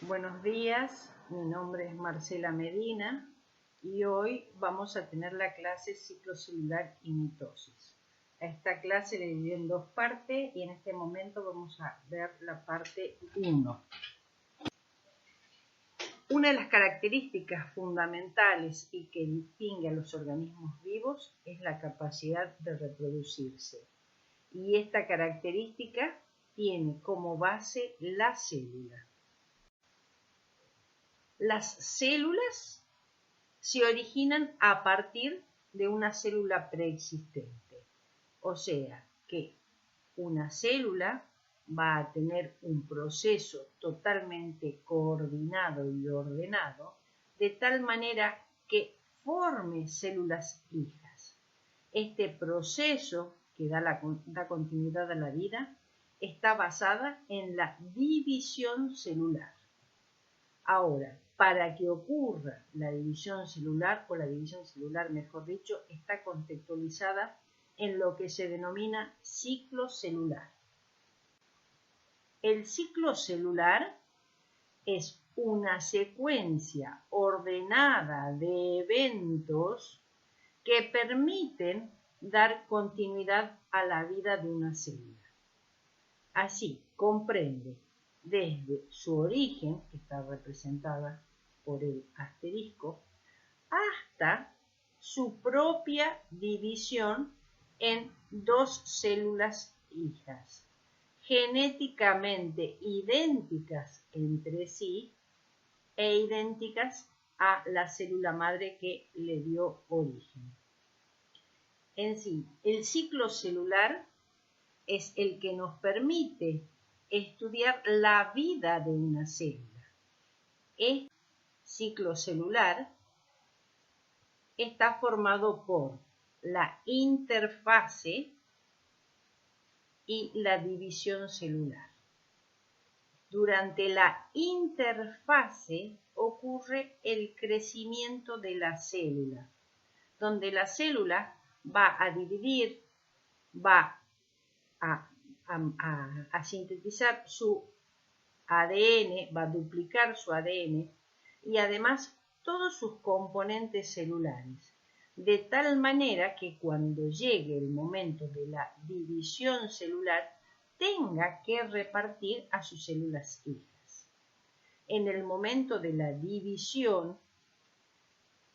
Buenos días, mi nombre es Marcela Medina y hoy vamos a tener la clase ciclo celular y mitosis. A esta clase la dividí en dos partes y en este momento vamos a ver la parte 1. Una de las características fundamentales y que distingue a los organismos vivos es la capacidad de reproducirse. Y esta característica tiene como base la célula. Las células se originan a partir de una célula preexistente. O sea que una célula va a tener un proceso totalmente coordinado y ordenado de tal manera que forme células hijas. Este proceso que da continuidad a la vida está basada en la división celular. Ahora, para que ocurra la división celular, o la división celular, mejor dicho, está contextualizada en lo que se denomina ciclo celular. El ciclo celular es una secuencia ordenada de eventos que permiten dar continuidad a la vida de una célula. Así, comprende desde su origen, que está representada por el asterisco, hasta su propia división en dos células hijas, genéticamente idénticas entre sí e idénticas a la célula madre que le dio origen. En sí, el ciclo celular es el que nos permite estudiar la vida de una célula. Este ciclo celular está formado por la interfase y la división celular. Durante la interfase ocurre el crecimiento de la célula, donde la célula va a dividir, va a sintetizar su ADN, va a duplicar su ADN y además todos sus componentes celulares, de tal manera que cuando llegue el momento de la división celular tenga que repartir a sus células hijas. En el momento de la división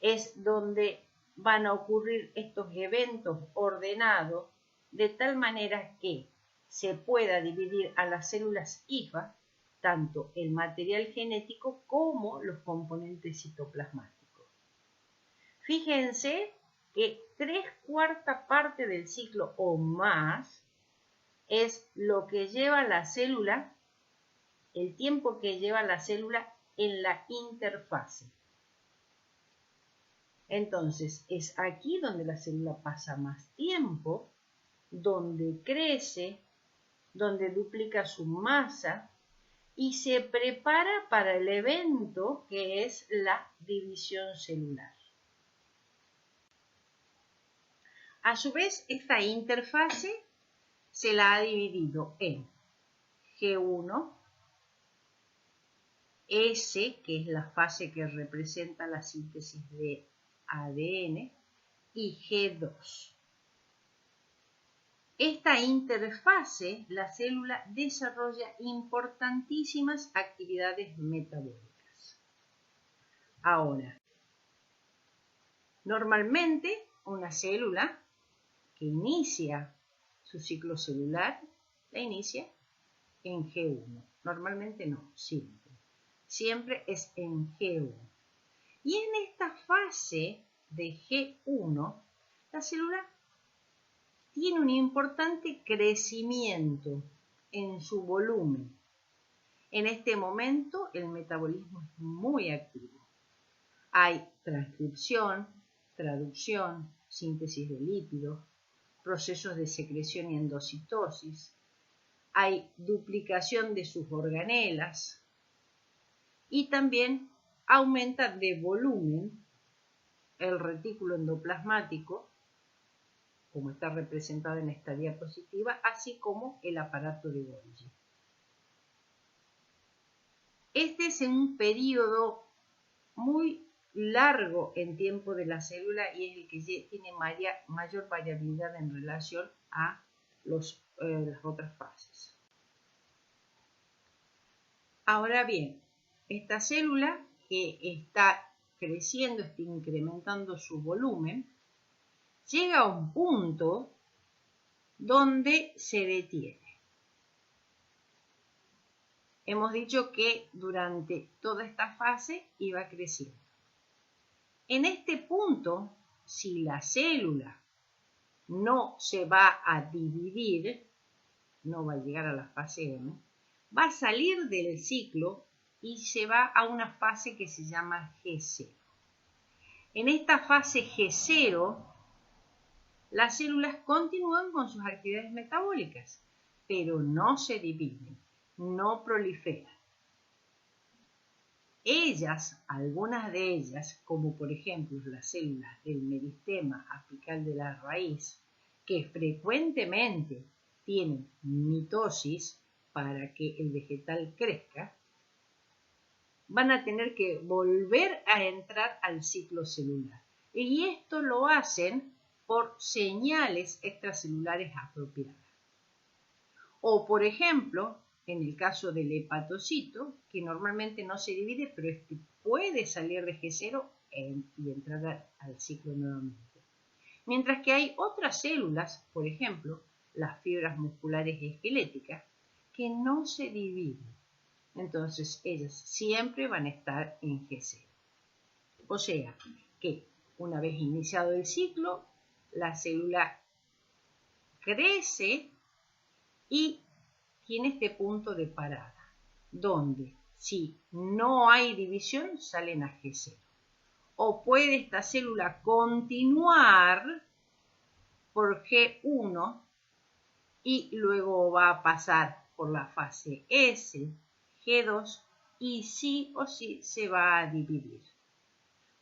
es donde van a ocurrir estos eventos ordenados de tal manera que se pueda dividir a las células hijas tanto el material genético como los componentes citoplasmáticos. Fíjense que 3/4 parte del ciclo o más es lo que lleva la célula, el tiempo que lleva la célula en la interfase. Entonces, es aquí donde la célula pasa más tiempo, donde crece, donde duplica su masa y se prepara para el evento que es la división celular. A su vez, esta interfase se la ha dividido en G1, S, que es la fase que representa la síntesis de ADN, y G2. Esta interfase, la célula desarrolla importantísimas actividades metabólicas. Ahora, normalmente una célula que inicia su ciclo celular la inicia en G1. Normalmente no, siempre. Siempre es en G1. Y en esta fase de G1, la célula tiene un importante crecimiento en su volumen. En este momento el metabolismo es muy activo. Hay transcripción, traducción, síntesis de lípidos, procesos de secreción y endocitosis. Hay duplicación de sus organelas y también aumenta de volumen el retículo endoplasmático, como está representado en esta diapositiva, así como el aparato de Golgi. Este es un periodo muy largo en tiempo de la célula y es el que tiene mayor variabilidad en relación a las otras fases. Ahora bien, esta célula que está creciendo, está incrementando su volumen, llega a un punto donde se detiene. Hemos dicho que durante toda esta fase iba creciendo. En este punto, si la célula no se va a dividir, no va a llegar a la fase M, va a salir del ciclo y se va a una fase que se llama G0. En esta fase G0, las células continúan con sus actividades metabólicas, pero no se dividen, no proliferan. Algunas de ellas, como por ejemplo las células del meristema apical de la raíz, que frecuentemente tienen mitosis para que el vegetal crezca, van a tener que volver a entrar al ciclo celular. Y esto lo hacen por señales extracelulares apropiadas. O, por ejemplo, en el caso del hepatocito, que normalmente no se divide, pero puede salir de G0 y entrar al ciclo nuevamente. Mientras que hay otras células, por ejemplo, las fibras musculares esqueléticas, que no se dividen. Entonces, ellas siempre van a estar en G0. O sea, que una vez iniciado el ciclo, la célula crece y tiene este punto de parada, donde si no hay división, salen a G0. O puede esta célula continuar por G1 y luego va a pasar por la fase S, G2 y sí o sí se va a dividir.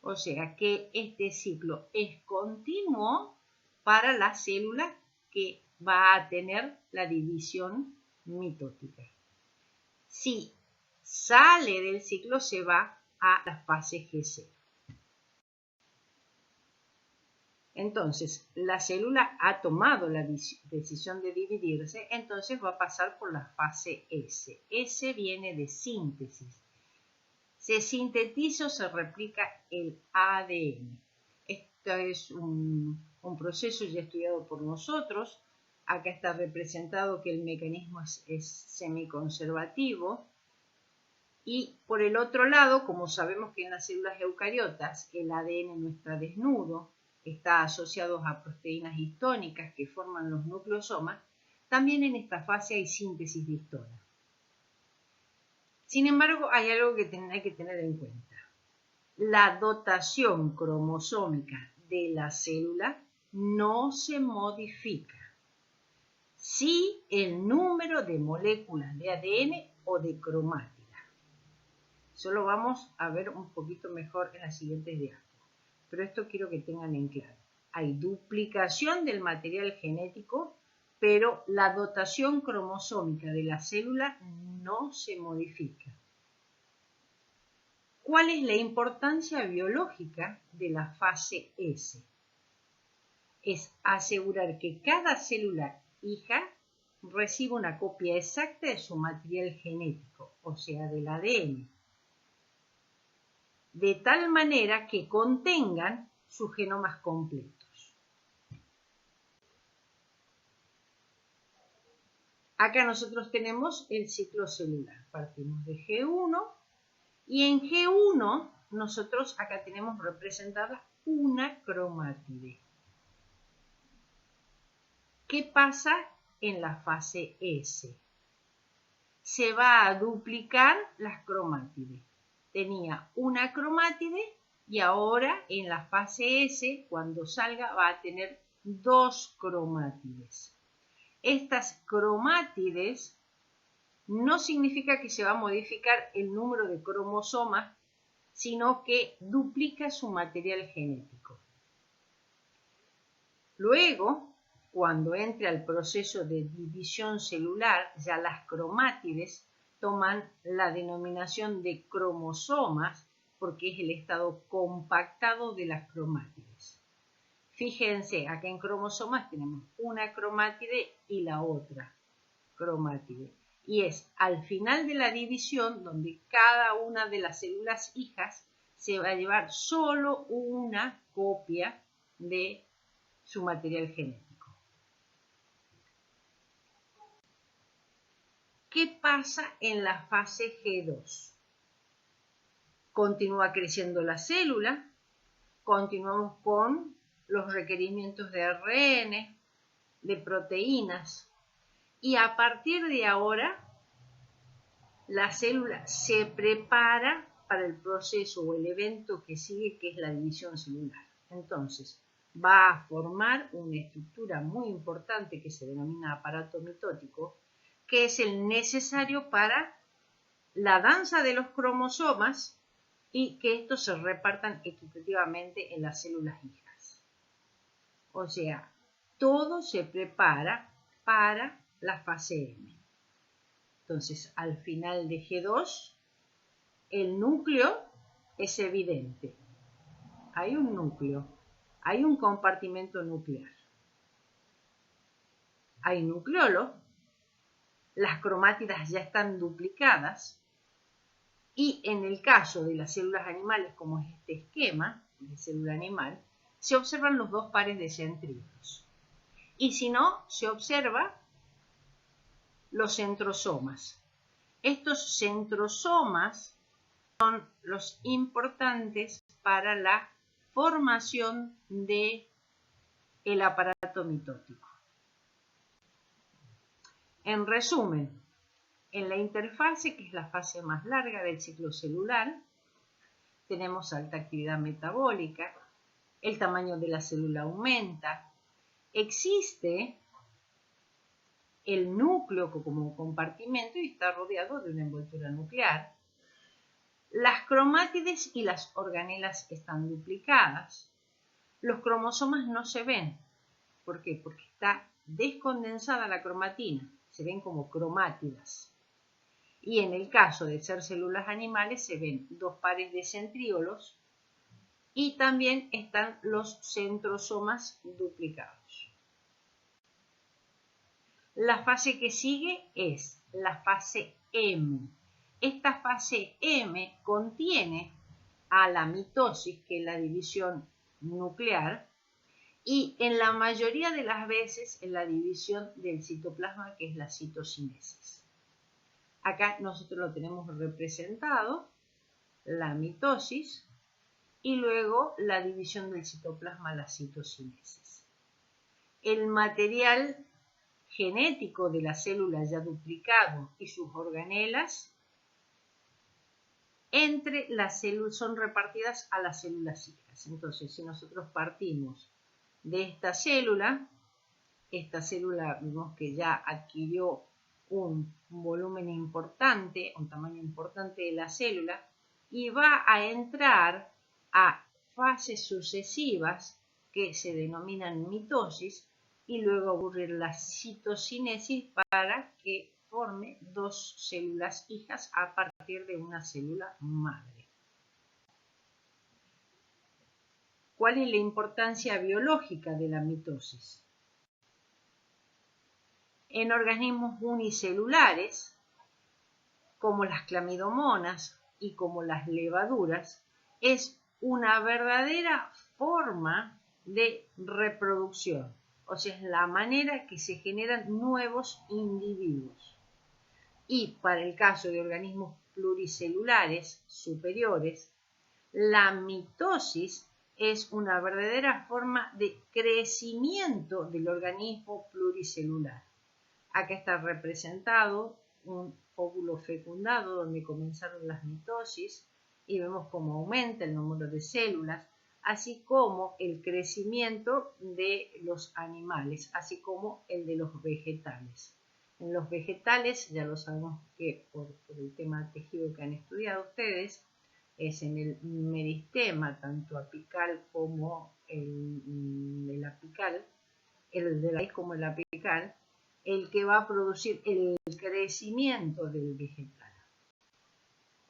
O sea que este ciclo es continuo para la célula que va a tener la división mitótica. Si sale del ciclo, se va a la fase G0. Entonces, la célula ha tomado la decisión de dividirse, entonces va a pasar por la fase S. S viene de síntesis. Se sintetiza o se replica el ADN. Esto es un proceso ya estudiado por nosotros. Acá está representado que el mecanismo es semiconservativo. Y por el otro lado, como sabemos que en las células eucariotas el ADN no está desnudo, está asociado a proteínas histónicas que forman los nucleosomas, también en esta fase hay síntesis de histonas. Sin embargo, hay algo que hay que tener en cuenta. La dotación cromosómica de la célula no se modifica. Sí el número de moléculas de ADN o de cromátida. Eso lo vamos a ver un poquito mejor en las siguientes diapositivas. Pero esto quiero que tengan en claro. Hay duplicación del material genético, pero la dotación cromosómica de la célula no se modifica. ¿Cuál es la importancia biológica de la fase S? Es asegurar que cada célula hija reciba una copia exacta de su material genético, o sea, del ADN, de tal manera que contengan sus genomas completos. Acá nosotros tenemos el ciclo celular. Partimos de G1 y en G1 nosotros acá tenemos representada una cromátide. ¿Qué pasa en la fase S? Se va a duplicar las cromátides. Tenía una cromátide y ahora en la fase S, cuando salga, va a tener dos cromátides. Estas cromátides no significa que se va a modificar el número de cromosomas, sino que duplica su material genético. Luego, cuando entre al proceso de división celular, ya las cromátides toman la denominación de cromosomas porque es el estado compactado de las cromátides. Fíjense, acá en cromosomas tenemos una cromátide y la otra cromátide. Y es al final de la división donde cada una de las células hijas se va a llevar solo una copia de su material genético. ¿Qué pasa en la fase G2? Continúa creciendo la célula, continuamos con los requerimientos de ARN, de proteínas, y a partir de ahora la célula se prepara para el proceso o el evento que sigue, que es la división celular. Entonces, va a formar una estructura muy importante que se denomina aparato mitótico, que es el necesario para la danza de los cromosomas y que estos se repartan equitativamente en las células hijas. O sea, todo se prepara para la fase M. Entonces, al final de G2, el núcleo es evidente. Hay un núcleo, hay un compartimento nuclear. Hay nucleolo, las cromátidas ya están duplicadas, y en el caso de las células animales, como es este esquema de célula animal, se observan los dos pares de centríolos. Y si no, se observa los centrosomas. Estos centrosomas son los importantes para la formación del aparato mitótico. En resumen, en la interfase, que es la fase más larga del ciclo celular, tenemos alta actividad metabólica, el tamaño de la célula aumenta, existe el núcleo como compartimento y está rodeado de una envoltura nuclear. Las cromátides y las organelas están duplicadas. Los cromosomas no se ven. ¿Por qué? Porque está descondensada la cromatina. Se ven como cromátidas. Y en el caso de ser células animales se ven dos pares de centríolos y también están los centrosomas duplicados. La fase que sigue es la fase M. Esta fase M contiene a la mitosis, que es la división nuclear, y en la mayoría de las veces en la división del citoplasma, que es la citocinesis. Acá nosotros lo tenemos representado, la mitosis, y luego la división del citoplasma, la citocinesis. El material genético de la célula ya duplicado y sus organelas entre las células son repartidas a las células hijas. Entonces, si nosotros partimos de esta célula vemos que ya adquirió un volumen importante, un tamaño importante de la célula, y va a entrar a fases sucesivas que se denominan mitosis, y luego ocurrir la citocinesis para que forme dos células hijas a partir de una célula madre. ¿Cuál es la importancia biológica de la mitosis? En organismos unicelulares, como las clamidomonas y como las levaduras, es una verdadera forma de reproducción. O sea, es la manera que se generan nuevos individuos. Y para el caso de organismos pluricelulares superiores, la mitosis es una verdadera forma de crecimiento del organismo pluricelular. Acá está representado un óvulo fecundado donde comenzaron las mitosis y vemos cómo aumenta el número de células, así como el crecimiento de los animales, así como el de los vegetales. En los vegetales, ya lo sabemos que por el tema tejido que han estudiado ustedes, es en el meristema, tanto apical como el apical, el de la raíz como el apical, el que va a producir el crecimiento del vegetal.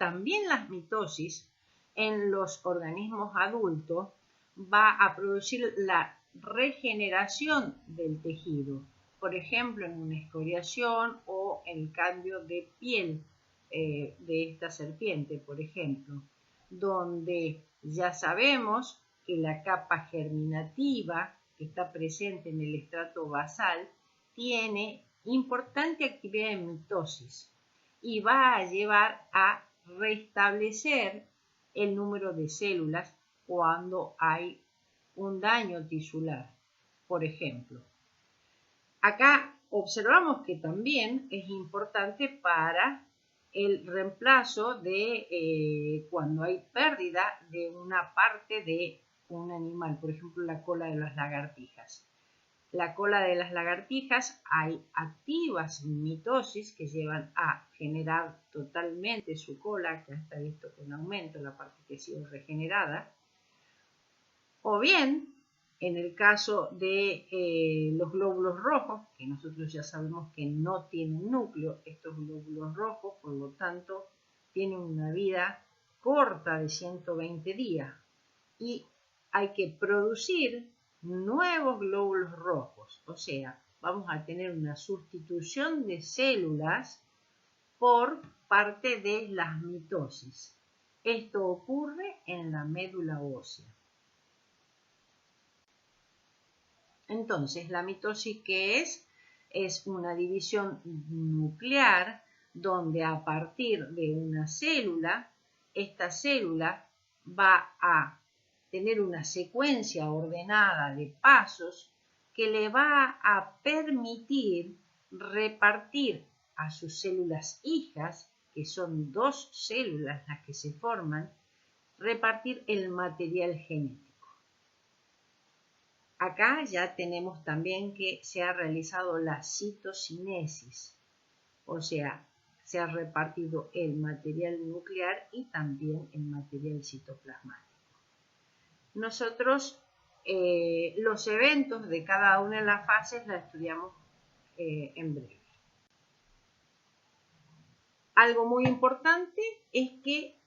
también las mitosis en los organismos adultos va a producir la regeneración del tejido, por ejemplo en una escoriación o el cambio de piel de esta serpiente, por ejemplo, donde ya sabemos que la capa germinativa que está presente en el estrato basal tiene importante actividad en mitosis y va a llevar a restablecer el número de células cuando hay un daño tisular, por ejemplo. Acá observamos que también es importante para el reemplazo de cuando hay pérdida de una parte de un animal, por ejemplo la cola de las lagartijas. La cola de las lagartijas hay activas mitosis que llevan a generar totalmente su cola, acá está visto con aumento la parte que ha sido regenerada, o bien en el caso de los glóbulos rojos, que nosotros ya sabemos que no tienen núcleo, estos glóbulos rojos, por lo tanto, tienen una vida corta de 120 días y hay que producir nuevos glóbulos rojos, o sea, vamos a tener una sustitución de células por parte de las mitosis. Esto ocurre en la médula ósea. Entonces, la mitosis, ¿qué es? Es una división nuclear donde a partir de una célula, esta célula va a tener una secuencia ordenada de pasos que le va a permitir repartir a sus células hijas, que son 2 células las que se forman, repartir el material genético. Acá ya tenemos también que se ha realizado la citocinesis, o sea, se ha repartido el material nuclear y también el material citoplasmático. Nosotros los eventos de cada una de las fases la estudiamos en breve. Algo muy importante es que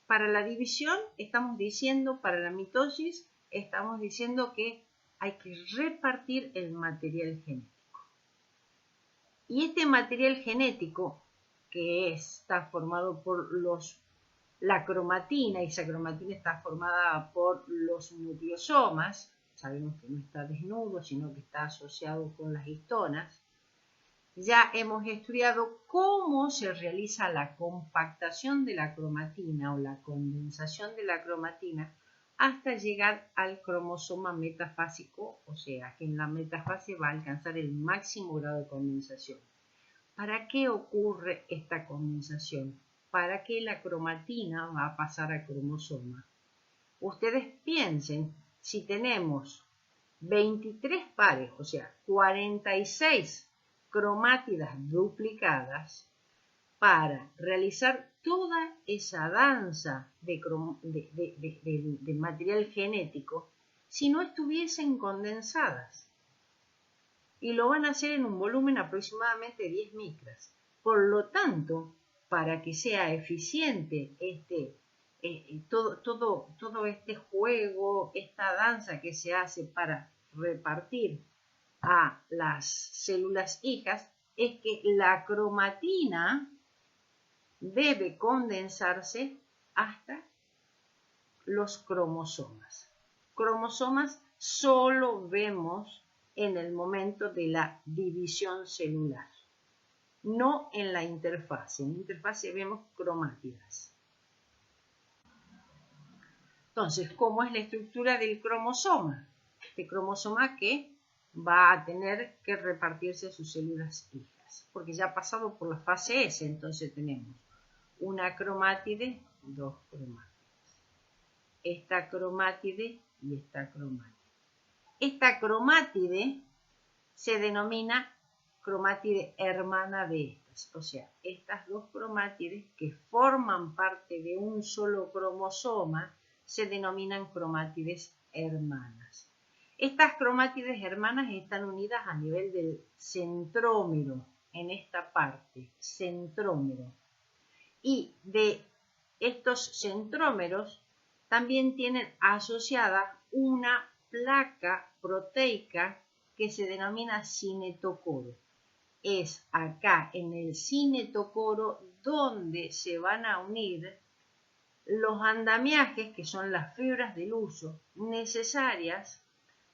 para la división estamos diciendo, para la mitosis, estamos diciendo que hay que repartir el material genético. Y este material genético, que está formado por la cromatina, y esa cromatina está formada por los nucleosomas, sabemos que no está desnudo, sino que está asociado con las histonas. Ya hemos estudiado cómo se realiza la compactación de la cromatina o la condensación de la cromatina hasta llegar al cromosoma metafásico, o sea, que en la metafase va a alcanzar el máximo grado de condensación. ¿Para qué ocurre esta condensación? ¿Para qué la cromatina va a pasar al cromosoma? Ustedes piensen, si tenemos 23 pares, o sea, 46 cromátidas duplicadas, para realizar toda esa danza de material genético si no estuviesen condensadas. Y lo van a hacer en un volumen aproximadamente de 10 micras. Por lo tanto, para que sea eficiente todo este juego, esta danza que se hace para repartir a las células hijas, es que la cromatina debe condensarse hasta los cromosomas. Cromosomas solo vemos en el momento de la división celular, no en la interfase. En la interfase vemos cromátidas. Entonces, ¿cómo es la estructura del cromosoma? Este cromosoma que va a tener que repartirse a sus células hijas, porque ya ha pasado por la fase S, entonces tenemos una cromátide, 2 cromátides. Esta cromátide y esta cromátide. Esta cromátide se denomina cromátide hermana de estas, o sea, estas 2 cromátides que forman parte de un solo cromosoma se denominan cromátides hermanas. Estas cromátides hermanas están unidas a nivel del centrómero, en esta parte, centrómero. Y de estos centrómeros también tienen asociada una placa proteica que se denomina cinetocoro. Es acá en el cinetocoro donde se van a unir los andamiajes, que son las fibras del uso necesarias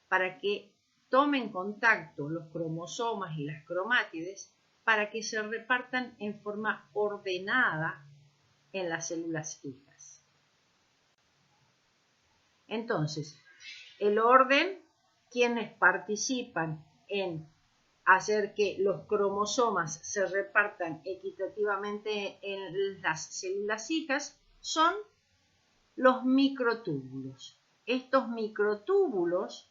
para que tomen contacto los cromosomas y las cromátides para que se repartan en forma ordenada en las células hijas. Entonces, el orden, quienes participan en hacer que los cromosomas se repartan equitativamente en las células hijas, son los microtúbulos. Estos microtúbulos,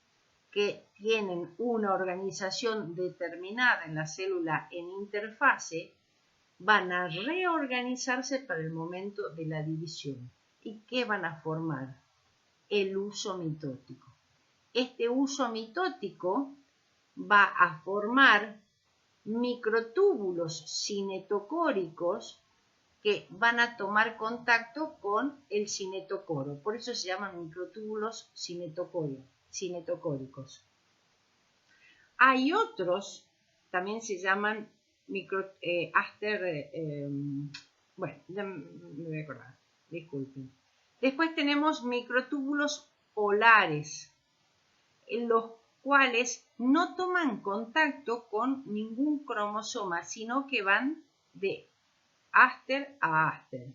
que tienen una organización determinada en la célula en interfase, van a reorganizarse para el momento de la división. ¿Y qué van a formar? El huso mitótico. Este huso mitótico va a formar microtúbulos cinetocóricos que van a tomar contacto con el cinetocoro. Por eso se llaman microtúbulos cinetocóricos. Hay otros, también se llaman bueno, ya me voy a acordar, disculpen. Después tenemos microtúbulos polares, los cuales no toman contacto con ningún cromosoma, sino que van de áster a áster.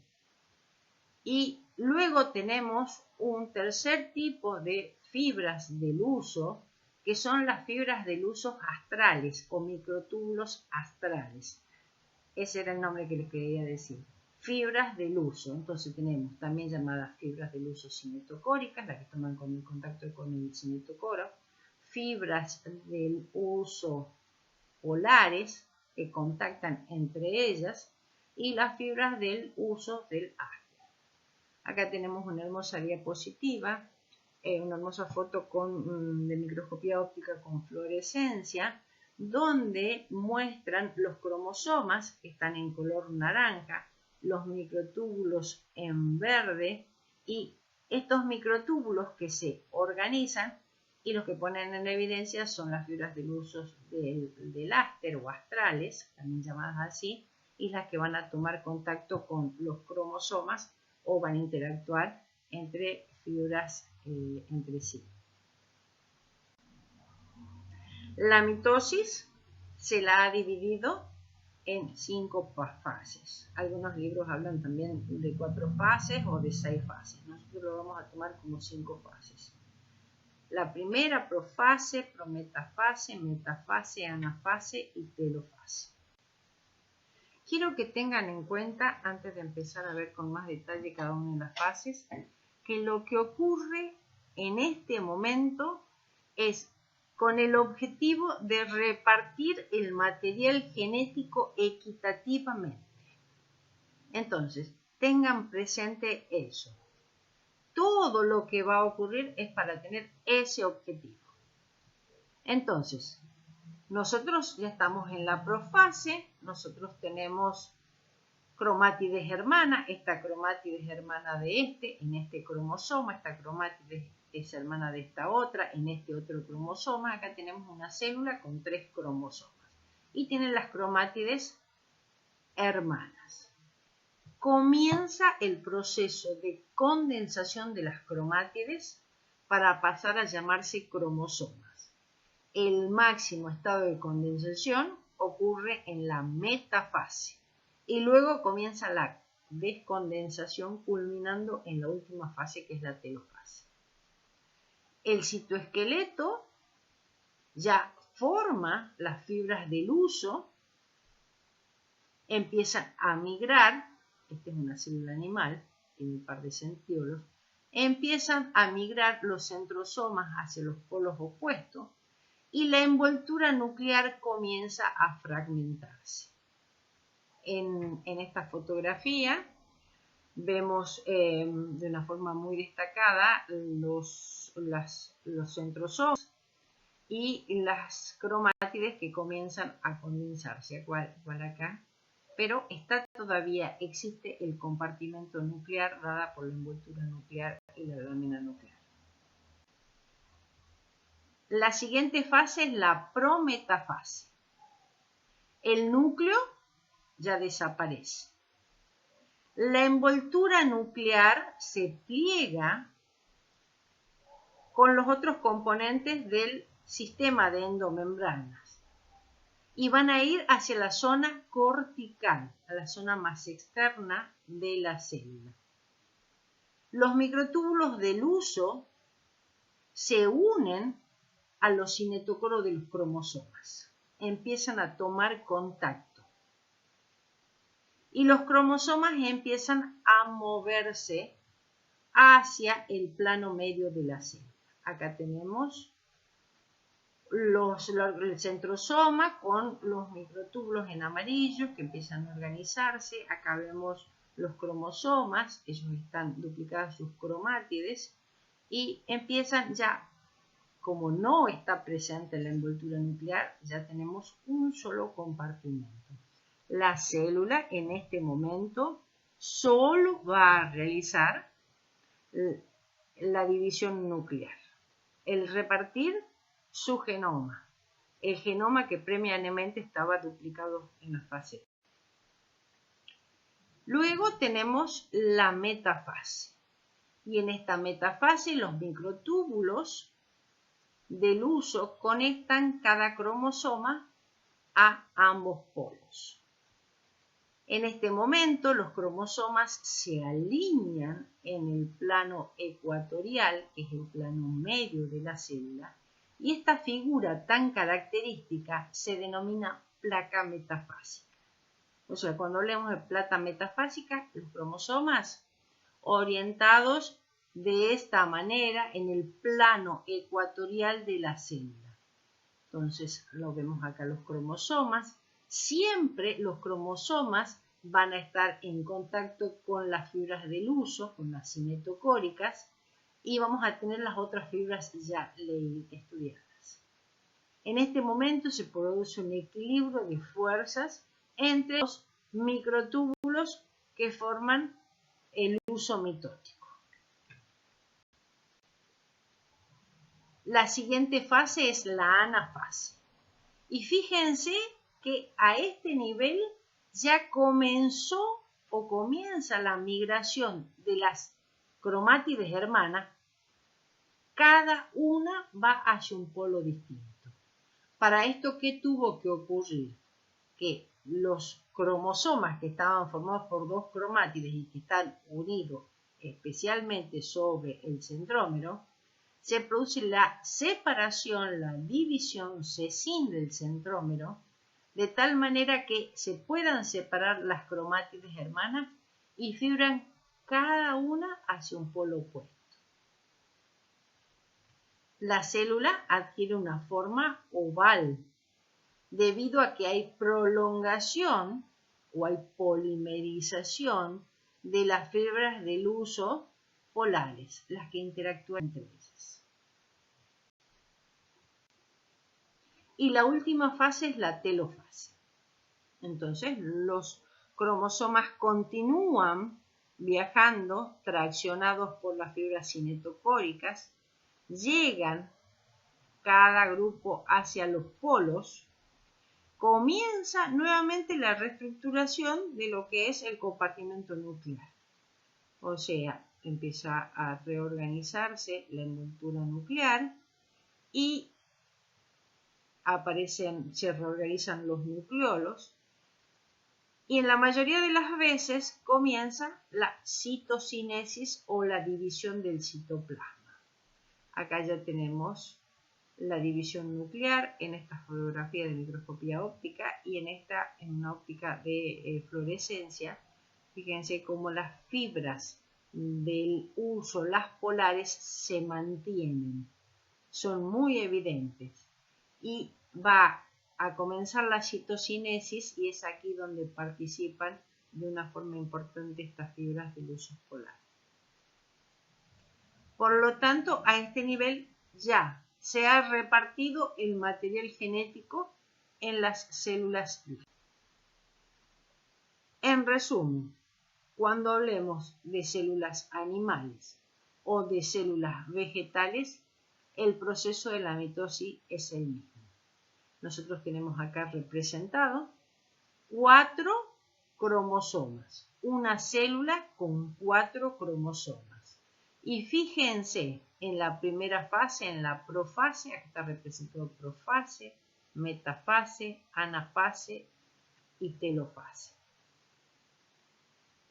Y luego tenemos un tercer tipo de fibras del uso, que son las fibras del uso astrales o microtúbulos astrales. Ese era el nombre que les quería decir. Fibras del uso. Entonces tenemos también llamadas fibras del uso cinetocóricas, las que toman contacto con el cinetocoro. Fibras del uso polares, que contactan entre ellas, y las fibras del uso del áster. Acá tenemos una hermosa diapositiva, una hermosa foto de microscopía óptica con fluorescencia, donde muestran los cromosomas que están en color naranja, los microtúbulos en verde, y estos microtúbulos que se organizan y los que ponen en evidencia son las fibras del uso del áster o astrales, también llamadas así, y las que van a tomar contacto con los cromosomas o van a interactuar entre fibras entre sí. La mitosis se la ha dividido en 5 fases. Algunos libros hablan también de 4 fases o de 6 fases. Nosotros lo vamos a tomar como 5 fases. La primera, profase, prometafase, metafase, anafase y telofase. Quiero que tengan en cuenta, antes de empezar a ver con más detalle cada una de las fases, que lo que ocurre en este momento es con el objetivo de repartir el material genético equitativamente. Entonces, tengan presente eso. Todo lo que va a ocurrir es para tener ese objetivo. Entonces, nosotros ya estamos en la profase, nosotros tenemos cromátides hermana, esta cromátides es hermana de en este cromosoma, esta cromátides es hermana de esta otra, en este otro cromosoma. Acá tenemos una célula con 3 cromosomas y tienen las cromátides hermanas. Comienza el proceso de condensación de las cromátides para pasar a llamarse cromosomas. El máximo estado de condensación ocurre en la metafase y luego comienza la descondensación culminando en la última fase, que es la telofase. El citoesqueleto ya forma las fibras del uso, empiezan a migrar, esta es una célula animal, tiene un par de centriolos, empiezan a migrar los centrosomas hacia los polos opuestos y la envoltura nuclear comienza a fragmentarse. En esta fotografía vemos de una forma muy destacada los centrosomas y las cromátides que comienzan a condensarse. Igual acá pero existe el compartimento nuclear dada por la envoltura nuclear y la lámina nuclear. La siguiente fase es la prometafase. El núcleo ya desaparece. La envoltura nuclear se pliega con los otros componentes del sistema de endomembranas y van a ir hacia la zona cortical, a la zona más externa de la célula. Los microtúbulos del huso se unen a los cinetocoros de los cromosomas, empiezan a tomar contacto y los cromosomas empiezan a moverse hacia el plano medio de la célula. Acá tenemos el centrosoma con los microtúbulos en amarillo que empiezan a organizarse. Acá vemos los cromosomas, ellos están duplicadas sus cromátides y empiezan ya, como no está presente la envoltura nuclear, ya tenemos un solo compartimento. La célula en este momento solo va a realizar la división nuclear, el repartir su genoma, el genoma que previamente estaba duplicado en la fase. Luego tenemos la metafase, y en esta metafase los microtúbulos del huso conectan cada cromosoma a ambos polos. En este momento los cromosomas se alinean en el plano ecuatorial, que es el plano medio de la célula, y esta figura tan característica se denomina placa metafásica. O sea, cuando hablamos de placa metafásica, los cromosomas orientados de esta manera en el plano ecuatorial de la célula. Entonces, lo vemos acá los cromosomas. Siempre los cromosomas van a estar en contacto con las fibras del huso, con las cinetocóricas, y vamos a tener las otras fibras ya estudiadas. En este momento se produce un equilibrio de fuerzas entre los microtúbulos que forman el huso mitótico. La siguiente fase es la anafase. Y fíjense que a este nivel ya comienza la migración de las cromátides hermanas. Cada una va hacia un polo distinto. Para esto, ¿qué tuvo que ocurrir? Que los cromosomas que estaban formados por dos cromátides y que están unidos especialmente sobre el centrómero, se produce la separación, la división cisín del centrómero, de tal manera que se puedan separar las cromátides hermanas y fibran cada una hacia un polo opuesto. La célula adquiere una forma oval debido a que hay prolongación o hay polimerización de las fibras del huso polares, las que interactúan entre ellas. Y la última fase es la telofase. Entonces, los cromosomas continúan viajando, traccionados por las fibras cinetocóricas, llegan cada grupo hacia los polos, comienza nuevamente la reestructuración de lo que es el compartimento nuclear. O sea, empieza a reorganizarse la envoltura nuclear y se reorganizan los nucleolos y en la mayoría de las veces comienza la citocinesis o la división del citoplasma. Acá ya tenemos la división nuclear en esta fotografía de microscopía óptica y en una óptica de fluorescencia. Fíjense cómo las fibras del huso, las polares, se mantienen, son muy evidentes y va a comenzar la citocinesis y es aquí donde participan de una forma importante estas fibras del huso polar. Por lo tanto, a este nivel ya se ha repartido el material genético en las células hija. En resumen, cuando hablemos de células animales o de células vegetales, el proceso de la mitosis es el mismo. Nosotros tenemos acá representado 4 cromosomas, una célula con 4 cromosomas. Y fíjense en la primera fase, en la profase, acá está representado profase, metafase, anafase y telofase.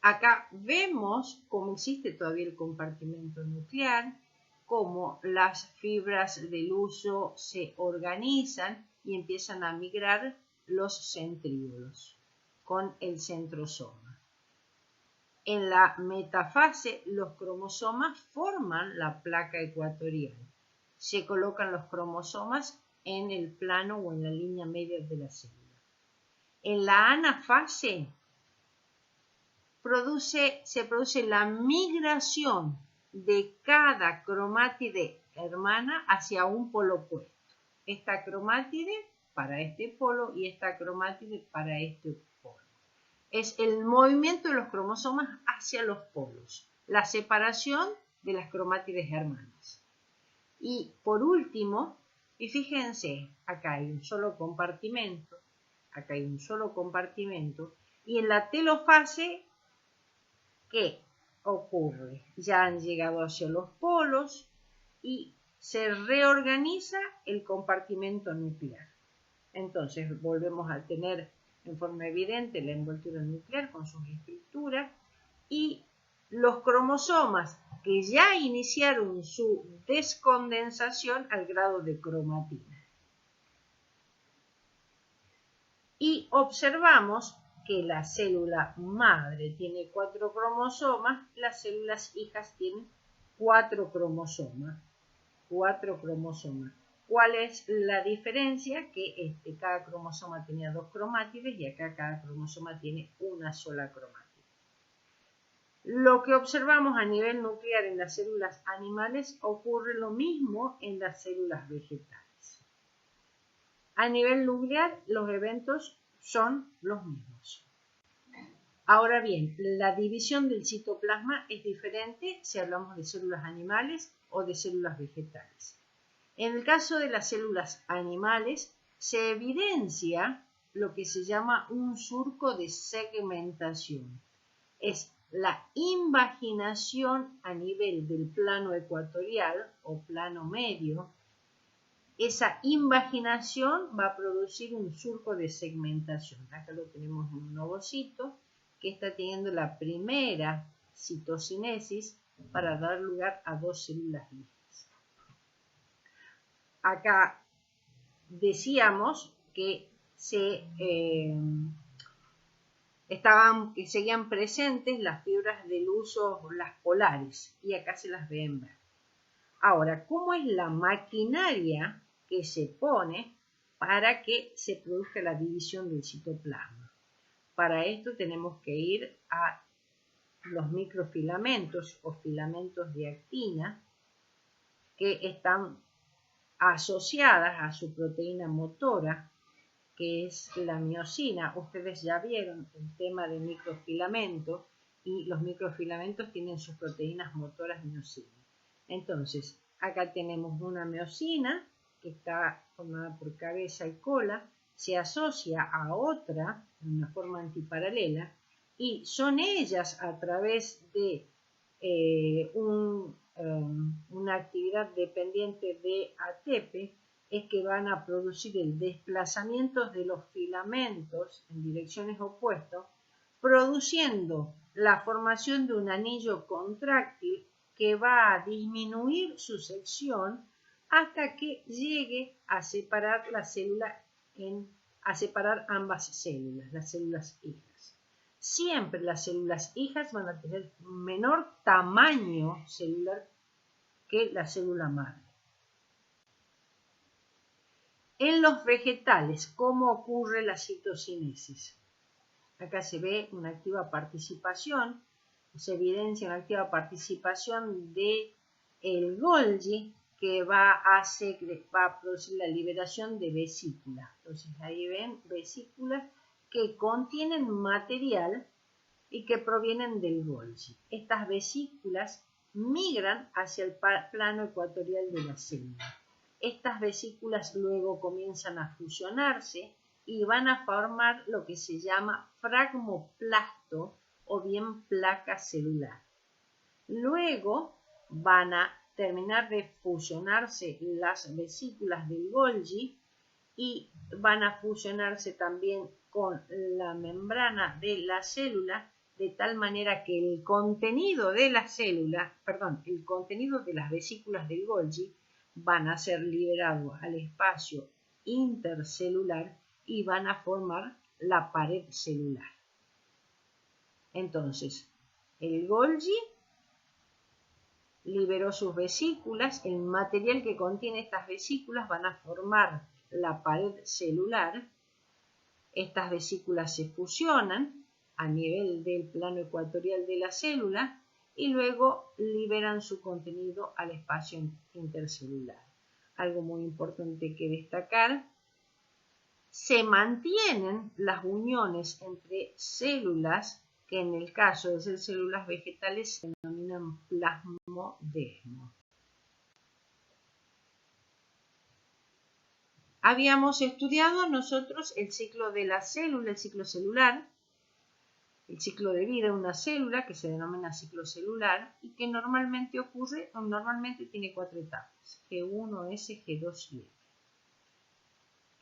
Acá vemos cómo existe todavía el compartimento nuclear, cómo las fibras del huso se organizan y empiezan a migrar los centríolos con el centrosoma. En la metafase, los cromosomas forman la placa ecuatorial. Se colocan los cromosomas en el plano o en la línea media de la célula. En la anafase se produce la migración de cada cromátide hermana hacia un polo opuesto. Esta cromátide para este polo y esta cromátide para este polo. Es el movimiento de los cromosomas hacia los polos, la separación de las cromátides hermanas. Y por último, y fíjense, acá hay un solo compartimento, acá hay un solo compartimento, y en la telofase, ¿qué ocurre? Ya han llegado hacia los polos y se reorganiza el compartimento nuclear. Entonces volvemos a tener en forma evidente la envoltura nuclear con sus estructuras y los cromosomas que ya iniciaron su descondensación al grado de cromatina. Y observamos que la célula madre tiene 4 cromosomas, las células hijas tienen 4 cromosomas. 4 cromosomas. ¿Cuál es la diferencia? Que cada cromosoma tenía 2 cromátides y acá cada cromosoma tiene una sola cromátide. Lo que observamos a nivel nuclear en las células animales ocurre lo mismo en las células vegetales. A nivel nuclear los eventos son los mismos. Ahora bien, la división del citoplasma es diferente si hablamos de células animales o de células vegetales. En el caso de las células animales, se evidencia lo que se llama un surco de segmentación. Es la invaginación a nivel del plano ecuatorial o plano medio. Esa invaginación va a producir un surco de segmentación. Acá lo tenemos en un ovocito que está teniendo la primera citocinesis para dar lugar a 2 células hijas. Acá decíamos que seguían presentes las fibras del huso, las polares, y acá se las ven ver. Ahora, ¿cómo es la maquinaria que se pone para que se produzca la división del citoplasma? Para esto tenemos que ir a los microfilamentos o filamentos de actina que están asociadas a su proteína motora, que es la miosina. Ustedes ya vieron el tema de microfilamentos y los microfilamentos tienen sus proteínas motoras miosina. Entonces, acá tenemos una miosina que está formada por cabeza y cola, se asocia a otra de una forma antiparalela y son ellas a través de una actividad dependiente de ATP es que van a producir el desplazamiento de los filamentos en direcciones opuestas, produciendo la formación de un anillo contráctil que va a disminuir su sección hasta que llegue a separar la célula a separar ambas células, las células hijas. Siempre las células hijas van a tener menor tamaño celular que la célula madre. En los vegetales, ¿cómo ocurre la citocinesis? Acá se ve una activa participación, se evidencia una activa participación del Golgi que va a producir la liberación de vesículas. Entonces ahí ven vesículas que contienen material y que provienen del Golgi. Estas vesículas migran hacia el plano ecuatorial de la célula. Estas vesículas luego comienzan a fusionarse y van a formar lo que se llama fragmoplasto o bien placa celular. Luego van a terminar de fusionarse las vesículas del Golgi y van a fusionarse también con la membrana de la célula, de tal manera que el contenido de la célula, el contenido de las vesículas del Golgi van a ser liberados al espacio intercelular y van a formar la pared celular. Entonces, el Golgi liberó sus vesículas, el material que contiene estas vesículas van a formar la pared celular. Estas vesículas se fusionan a nivel del plano ecuatorial de la célula y luego liberan su contenido al espacio intercelular. Algo muy importante que destacar: se mantienen las uniones entre células que en el caso de ser células vegetales se denominan plasmodesmos. Habíamos estudiado nosotros el ciclo de la célula, el ciclo celular, el ciclo de vida de una célula que se denomina ciclo celular y que normalmente tiene 4 etapas: G1, S, G2 y F.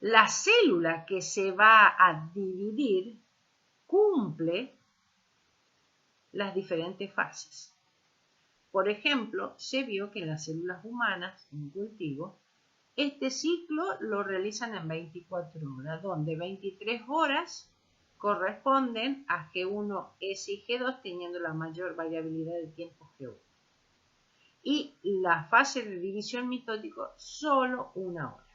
La célula que se va a dividir cumple las diferentes fases. Por ejemplo, se vio que en las células humanas en cultivo este ciclo lo realizan en 24 horas, donde 23 horas corresponden a G1, S y G2, teniendo la mayor variabilidad de tiempo G1. Y la fase de división mitótico solo 1 hora.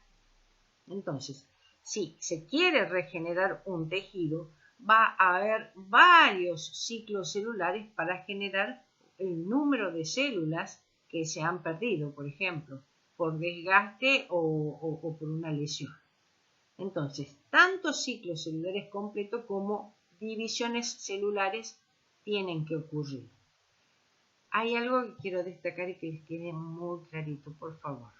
Entonces, si se quiere regenerar un tejido, va a haber varios ciclos celulares para generar el número de células que se han perdido, por ejemplo, por desgaste o por una lesión. Entonces, tanto ciclos celulares completos como divisiones celulares tienen que ocurrir. Hay algo que quiero destacar y que les quede muy clarito, por favor.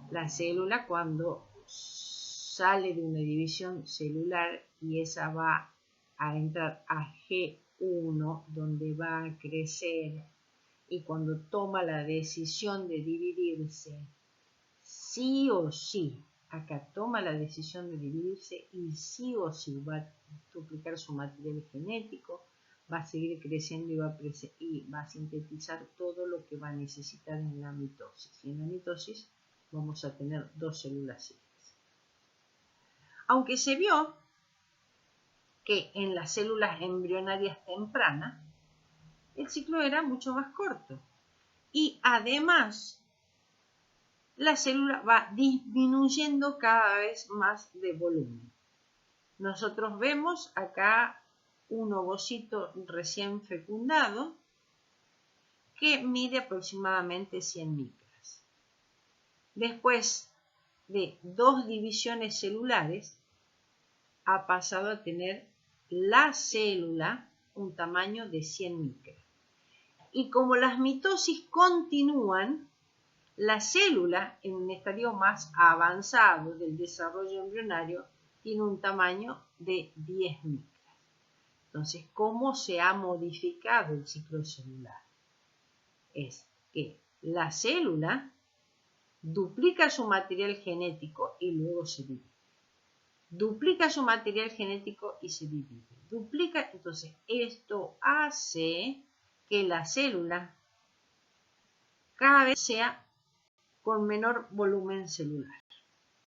La célula, cuando sale de una división celular y esa va a entrar a G1, donde va a crecer, y cuando toma la decisión de dividirse, sí o sí, acá toma la decisión de dividirse y sí o sí va a duplicar su material genético, va a seguir creciendo y va a sintetizar todo lo que va a necesitar en la mitosis. Y en la mitosis vamos a tener 2 células hijas. Aunque se vio que en las células embrionarias tempranas el ciclo era mucho más corto y además la célula va disminuyendo cada vez más de volumen. Nosotros vemos acá un ovocito recién fecundado que mide aproximadamente 100 micras. Después de 2 divisiones celulares, ha pasado a tener la célula un tamaño de 100 micras. Y como las mitosis continúan, la célula en un estadio más avanzado del desarrollo embrionario tiene un tamaño de 10 micras. Entonces, ¿cómo se ha modificado el ciclo celular? Es que la célula duplica su material genético y luego se divide. Duplica su material genético y se divide. Entonces esto hace que la célula cada vez sea con menor volumen celular.